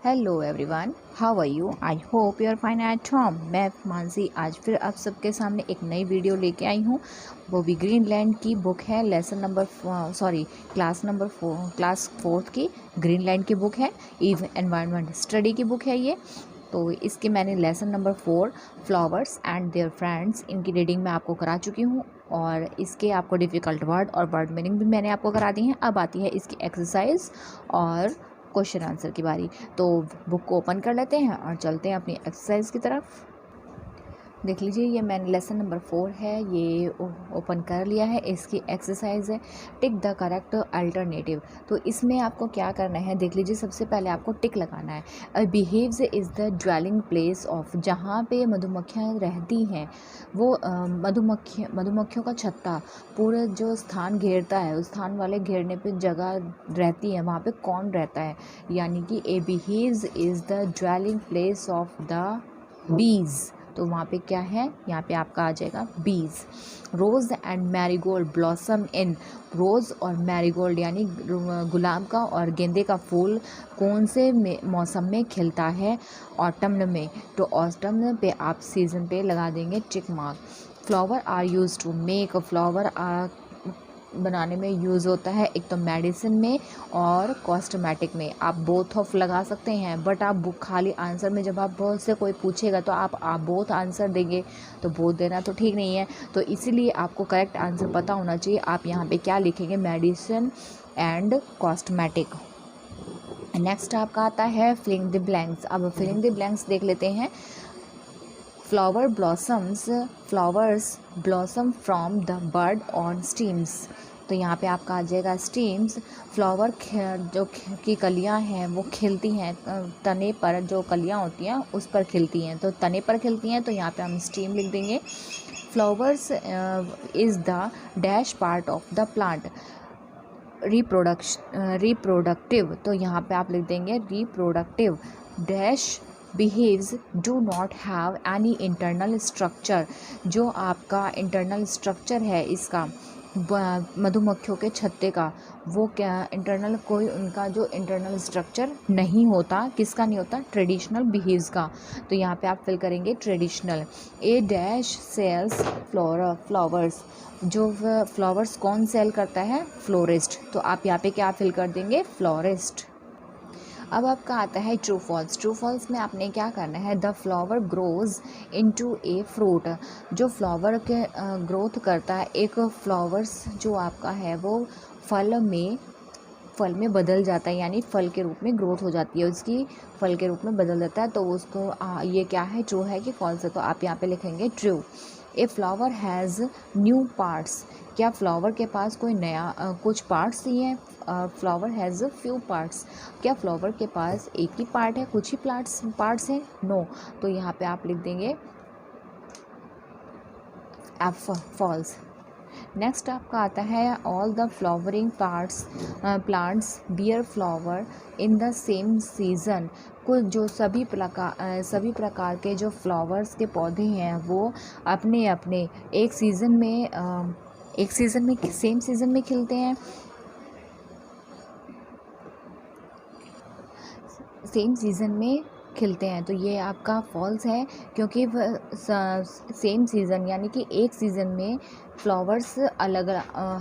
Hello everyone, how are you? I hope you are fine at home. मैं मानसी आज फिर आप सबके सामने एक नई वीडियो लेके आई हूँ। वो भी ग्रीनलैंड की बुक है, क्लास फोर्थ की ग्रीनलैंड की बुक है। एनवायरनमेंट स्टडी की बुक है ये। तो इसके मैंने lesson number 4 flowers and their friends इनकी रीडिंग मैं आपको करा चुकी हूँ, और इसके आपको डिफ़िकल्ट वर्ड और वर्ड मीनिंग भी मैंने आपको करा दी हैं। अब आती है इसकी एक्सरसाइज और क्वेश्चन आंसर की बारी। तो बुक को ओपन कर लेते हैं और चलते हैं अपनी एक्सरसाइज की तरफ। देख लीजिए, ये मैंने लेसन नंबर 4 है, ये ओपन कर लिया है। इसकी एक्सरसाइज है टिक द करेक्ट अल्टरनेटिव। तो इसमें आपको क्या करना है, देख लीजिए। सबसे पहले आपको टिक लगाना है। Behaves is the dwelling place of, जहाँ पे मधुमक्खियाँ रहती हैं वो मधुमक्खियों का छत्ता पूरे जो स्थान घेरता है, उस स्थान वाले घेरने पे जगह रहती है, वहाँ पे कौन रहता है, यानी कि a beehives is the dwelling place of the bees. तो वहाँ पे क्या है, यहाँ पे आपका आ जाएगा बीज। रोज़ एंड मैरीगोल्ड ब्लॉसम इन, रोज़ और मैरीगोल्ड यानी गुलाब का और गेंदे का फूल कौन से मौसम में खिलता है? ऑटम में। तो ऑटम पे आप सीज़न पे लगा देंगे tick mark. Flower are use to make, flower बनाने में यूज़ होता है, एक तो मेडिसिन में और कॉस्मेटिक में। आप बोथ ऑफ लगा सकते हैं, बट आप बुक खाली आंसर में जब आप से कोई पूछेगा तो आप बोथ आंसर देंगे, तो बोथ देना तो ठीक नहीं है। तो इसीलिए आपको करेक्ट आंसर पता होना चाहिए। आप यहाँ पे क्या लिखेंगे, मेडिसिन एंड कॉस्मेटिक। नेक्स्ट आपका आता है फिलिंग द ब्लैंक्स। अब फिलिंग द ब्लैंक्स देख लेते हैं। Flowers blossom from the bird on stems. तो यहाँ पे आपका आ जाएगा स्टीम्स। फ्लावर जो की कलियाँ हैं वो खिलती हैं, तने पर जो कलियाँ होती हैं उस पर खिलती हैं, तो तने पर खिलती हैं, तो यहाँ पे हम स्टीम लिख देंगे। Flowers is the dash part of the plant. Reproductive, तो यहाँ पे आप लिख देंगे reproductive dash behaves do not have any internal structure. जो आपका इंटरनल स्ट्रक्चर है इसका मधुमक्खियों के छत्ते का, वो क्या इंटरनल, कोई उनका जो इंटरनल स्ट्रक्चर नहीं होता। किसका नहीं होता? ट्रेडिशनल बिहेव्स का। तो यहाँ पे आप फिल करेंगे ट्रेडिशनल। ए डैश सेल्स फ्लावर्स, जो फ्लावर्स कौन सेल करता है? फ्लोरिस्ट। तो आप यहाँ पे क्या फिल कर देंगे? फ्लोरिस्ट। अब आपका आता है ट्रू फॉल्स। ट्रू फॉल्स में आपने क्या करना है, the flower grows into a fruit. जो फ्लावर के ग्रोथ करता है, एक फ्लावर्स जो आपका है वो फल में बदल जाता है, यानी फल के रूप में ग्रोथ हो जाती है उसकी, फल के रूप में बदल जाता है। तो उसको ये क्या है, ट्रू है कि फॉल्स है? तो आप यहाँ पे लिखेंगे true. A flower has new parts. क्या फ्लावर के पास कोई नया कुछ पार्ट्स ही हैं? Flower has few parts. क्या फ्लावर के पास एक ही पार्ट है, कुछ ही पार्ट्स हैं? नो। तो यहाँ पे आप लिख देंगे एफ, फॉल्स। नेक्स्ट आपका आता है all the flowering plants bear flower in the same season. कुछ जो सभी प्रकार के जो फ्लावर्स के पौधे हैं वो अपने अपने सेम सीज़न में खिलते हैं, सेम सीज़न में खिलते हैं। तो ये आपका फॉल्स है, क्योंकि सेम सीज़न यानी कि एक सीज़न में फ्लावर्स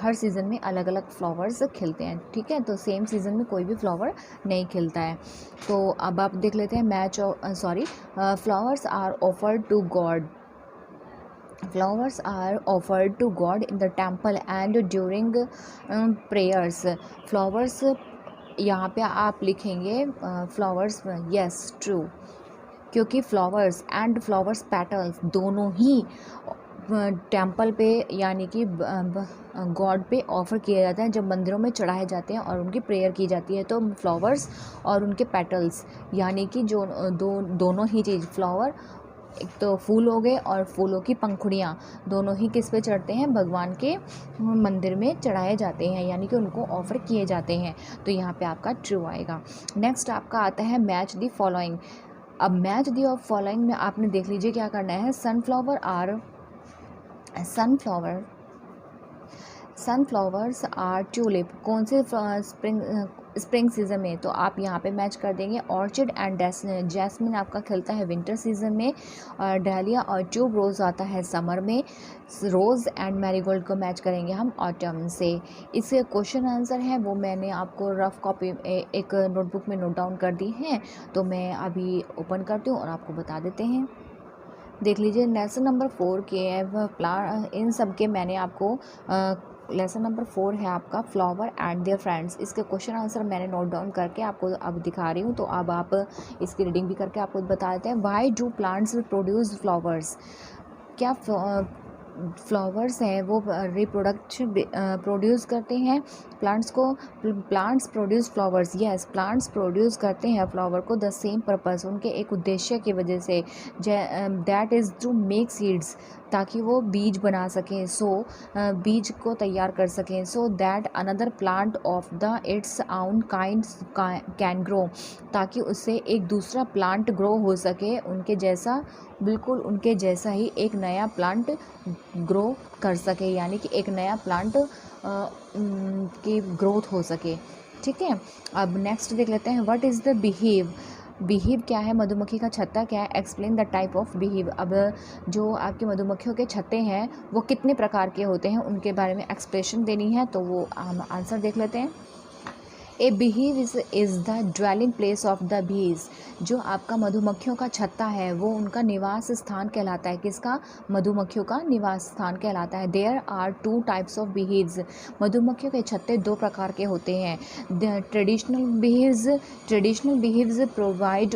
हर सीज़न में अलग अलग फ्लावर्स खिलते हैं, ठीक है। तो सेम सीज़न में कोई भी फ्लावर नहीं खिलता है। तो अब आप देख लेते हैं flowers are offered to God. Flowers are offered to God in the temple and during prayers. Flowers, यहाँ पे आप लिखेंगे फ्लावर्स, यस ट्रू, क्योंकि फ्लावर्स एंड फ्लावर्स पेटल्स दोनों ही टेम्पल पे यानी कि गॉड पे ऑफ़र किए जाते हैं, जब मंदिरों में चढ़ाए जाते हैं और उनकी प्रेयर की जाती है। तो फ्लावर्स और उनके पेटल्स यानी कि जो दोनों ही चीज़, फ्लावर एक तो फूल हो गए और फूलों की पंखुड़ियाँ, दोनों ही किस पे चढ़ते हैं? भगवान के मंदिर में चढ़ाए जाते हैं, यानी कि उनको ऑफ़र किए जाते हैं। तो यहाँ पे आपका ट्रू आएगा। नेक्स्ट आपका आता है मैच दी फॉलोइंग। अब मैच दी फॉलोइंग में आपने देख लीजिए क्या करना है। सनफ्लावर सनफ्लावर्स आर ट्यूलिप कौन से स्प्रिंग सीज़न में, तो आप यहाँ पे मैच कर देंगे। ऑर्चिड एंड जैस्मिन आपका खिलता है विंटर सीज़न में, और डालिया और ट्यूब रोज़ आता है समर में। रोज़ एंड मैरीगोल्ड को मैच करेंगे हम ऑटम से। इसके क्वेश्चन आंसर है वो मैंने आपको रफ कॉपी एक नोटबुक में नोट डाउन कर दी हैं, तो मैं अभी ओपन करती हूँ और आपको बता देते हैं। देख लीजिए लेसन नंबर 4 के इन सब के मैंने आपको लेसन नंबर 4 है आपका फ्लावर एंड देयर फ्रेंड्स। इसके क्वेश्चन आंसर मैंने नोट डाउन करके आपको अब दिखा रही हूँ, तो अब आप इसकी रीडिंग भी करके आपको बता देते हैं। Why do plants produce flowers, क्या फ्लावर्स हैं वो रिप्रोडक्शन प्रोड्यूस करते हैं प्लांट्स को। Plants produce flowers, yes plants produce करते हैं फ्लावर को द सेम पर्पस, उनके एक उद्देश्य की वजह से, that is to make seeds, ताकि वो बीज बना सकें, बीज को तैयार कर सकें, so that another plant of the it's आउन काइंड कैन ग्रो, ताकि उससे एक दूसरा प्लांट ग्रो हो सके उनके जैसा, बिल्कुल उनके जैसा ही एक नया प्लांट ग्रो कर सके, यानी कि एक नया प्लांट की ग्रोथ हो सके। ठीक है, अब नेक्स्ट देख लेते हैं। व्हाट इज़ द बिहीव क्या है, मधुमक्खी का छत्ता क्या है। एक्सप्लेन द टाइप ऑफ बिहीव, अब जो आपके मधुमक्खियों के छत्ते हैं वो कितने प्रकार के होते हैं उनके बारे में एक्सप्लेनेशन देनी है, तो वो हम आंसर देख लेते हैं। A beehive is the dwelling place of the bees, जो आपका मधुमक्खियों का छत्ता है वो उनका निवास स्थान कहलाता है। किसका, मधुमक्खियों का निवास स्थान कहलाता है। There are 2 types of beehives, मधुमक्खियों के छत्ते 2 प्रकार के होते हैं। Traditional beehives provide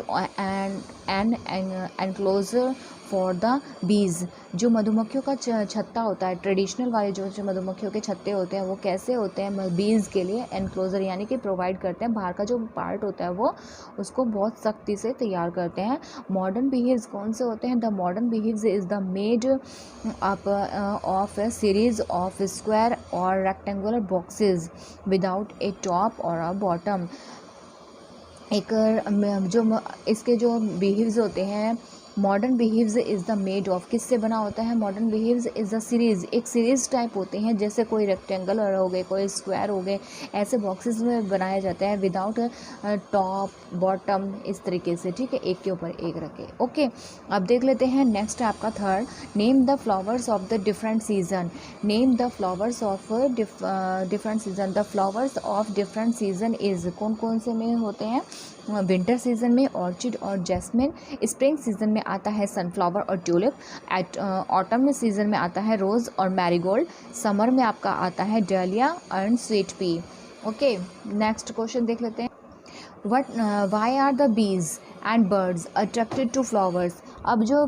an enclosure for the bees, जो मधुमक्खियों का छत्ता होता है, ट्रेडिशनल वाले जो मधुमक्खियों के छत्ते होते हैं वो कैसे होते हैं, बीज के लिए एनक्लोजर यानी कि प्रोवाइड करते हैं, बाहर का जो पार्ट होता है वो उसको बहुत सख्ती से तैयार करते हैं। मॉडर्न बीहिव्स कौन से होते हैं, the modern beehives is the made up of a series of square और rectangular boxes without a top और अ बॉटम। एक जो इसके जो बीहिव्स होते हैं, modern behaves is the made of, किससे बना होता है, modern behaves is the series, एक सीरीज़ टाइप होते हैं, जैसे कोई रेक्टेंगल हो गए, कोई स्क्वायर हो गए, ऐसे बॉक्सेस में बनाया जाता है विदाउट टॉप बॉटम, इस तरीके से। ठीक है, एक के ऊपर एक रखे। ओके, अब देख लेते हैं नेक्स्ट आपका third, name the flowers of the different season. Name the flowers of different season, the flowers of different season is, कौन कौन से में होते हैं, विंटर सीजन में ऑर्चिड और जैस्मिन, स्प्रिंग सीजन में आता है सनफ्लावर और ट्यूलिप, ऑटम में सीजन में आता है रोज़ और मैरीगोल्ड, समर में आपका आता है dahlia and sweet pea. Okay, next question देख लेते हैं। Why are the bees and birds attracted to flowers. अब जो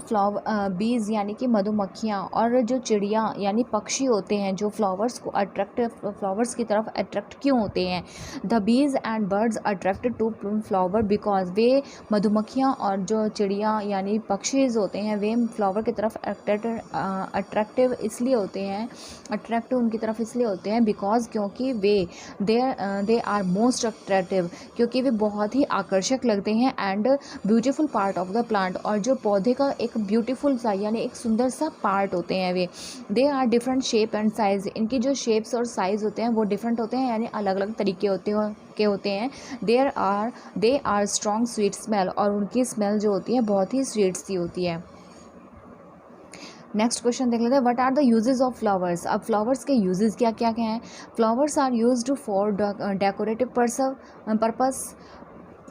बीज यानी कि मधुमक्खियाँ और जो चिड़िया यानी पक्षी होते हैं जो फ्लावर्स की तरफ अट्रैक्ट क्यों होते हैं, the bees and birds attracted to flower because, वे मधुमक्खियाँ और जो चिड़िया यानी पक्षीज होते हैं वे फ्लावर की तरफ अट्रैक्टिव इसलिए होते हैं, अट्रैक्टिव उनकी तरफ इसलिए होते हैं बिकॉज, क्योंकि वे दे आर मोस्ट अट्रैक्टिव, क्योंकि वे बहुत ही आकर्षक लगते हैं, and beautiful part of the plant, और जो पौधे का एक ब्यूटीफुल सा यानी एक सुंदर सा पार्ट होते हैं वे। They are different shape and size, इनकी जो शेप्स और साइज़ होते हैं वो डिफरेंट होते हैं, यानी अलग अलग तरीके होते हैं। They are strong sweet smell, और उनकी स्मेल जो होती है बहुत ही स्वीट सी होती है। नेक्स्ट क्वेश्चन देख लेते हैं। What are the uses of flowers. अब फ्लावर्स के यूजेस क्या क्या हैं। Flowers are used for decorative purpose,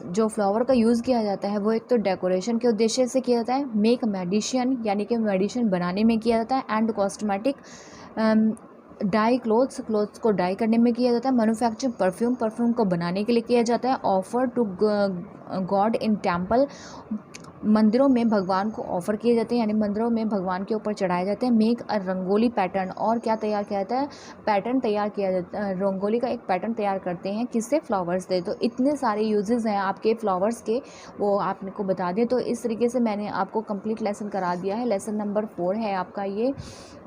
जो फ्लावर का यूज़ किया जाता है वो एक तो डेकोरेशन के उद्देश्य से किया जाता है, मेक मेडिसिन यानी कि मेडिसिन बनाने में किया जाता है, एंड कॉस्मेटिक, डाई क्लोथ्स को डाई करने में किया जाता है, मैन्युफैक्चर परफ्यूम को बनाने के लिए किया जाता है, offer to God in temple, मंदिरों में भगवान को ऑफर किए जाते हैं यानी मंदिरों में भगवान के ऊपर चढ़ाए जाते हैं। मेक अ रंगोली पैटर्न, और क्या तैयार किया जाता है, पैटर्न तैयार किया जाता है, रंगोली का एक पैटर्न तैयार करते हैं, किससे, फ्लावर्स से। तो इतने सारे यूजेस हैं आपके फ्लावर्स के, वो आपको बता दें। तो इस तरीके से मैंने आपको कंप्लीट लेसन करा दिया है। लेसन नंबर 4 है आपका ये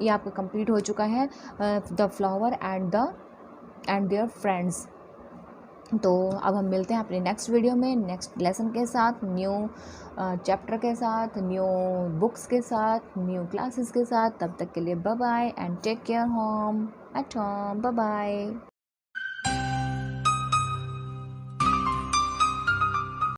आपका कंप्लीट हो चुका है, the flower and their friends. तो अब हम मिलते हैं अपने नेक्स्ट वीडियो में नेक्स्ट लेसन के साथ, न्यू चैप्टर के साथ, न्यू बुक्स के साथ, न्यू क्लासेस के साथ। तब तक के लिए bye bye and take care home. At home. Bye bye.